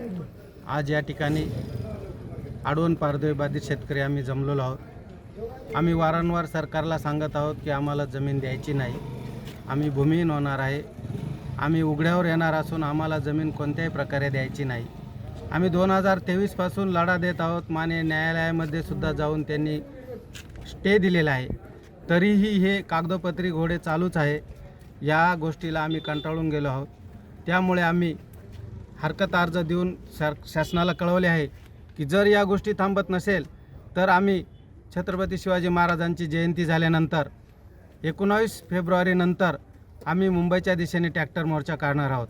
आज या ठिकाणी आडवण पारधोई बाधित शेतकरी आम्ही जमलेलो आहोत। आम्ही वारंवार सरकारला सांगत आहोत की आम्हाला जमीन द्यायची नाही, आम्ही भूमिहीन होणार आहे, आम्ही उघड्यावर येणार असून आम्हाला जमीन कोणत्याही प्रकारे द्यायची नाही। आम्ही 2023 पासून लढा देत आहोत। माननीय न्यायालयामध्ये सुद्धा जाऊन त्यांनी स्टे दिलेला आहे, तरीही हे कागदोपत्री घोडे चालूच आहे। या गोष्टीला आम्ही कंटाळून गेलो आहोत। त्यामुळे आम्ही हरकत अर्ज देऊन शासनाला कळवले आहे की जर या गोष्टी थांबत नसेल तर आम्ही छत्रपती शिवाजी महाराजांची जयंती झाल्यानंतर 19 फेब्रुवारी नंतर आम्ही मुंबईच्या दिशेने ट्रॅक्टर मोर्चा काढणार आहोत।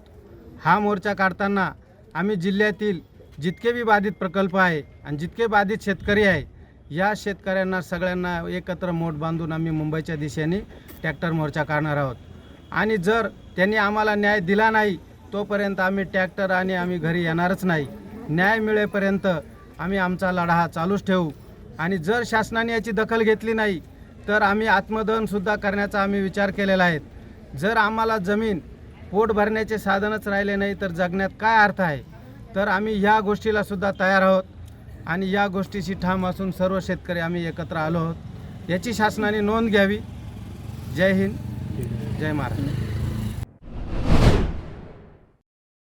हा मोर्चा काढताना आम्ही जिल्ह्यातील जितके बी बाधित प्रकल्प आहे आणि जितके बाधित शेतकरी आहे या शेतकऱ्यांना सगळ्यांना एकत्र मोठ बांधून आम्ही मुंबईच्या दिशेने ट्रॅक्टर मोर्चा काढणार आहोत। आणि जर त्यांनी आम्हाला न्याय दिला नाही तोपर्यंत आम्ही ट्रॅक्टर आणि आम्ही घरी येणारच नाही। न्याय मिळेपर्यंत आम्ही आमचा लढा हा चालूच ठेवू। आणि जर शासनाने याची दखल घेतली नाही तर आम्ही आत्मदहनसुद्धा करण्याचा आम्ही विचार केलेला आहे। जर आम्हाला जमीन पोट भरण्याचे साधनच राहिले नाही तर जगण्यात काय अर्थ आहे। तर आम्ही ह्या गोष्टीला सुद्धा तयार आहोत आणि या गोष्टीशी ठाम असून सर्व शेतकरी आम्ही एकत्र आलो आहोत। याची शासनाने नोंद घ्यावी। जय हिंद, जय महाराष्ट्र।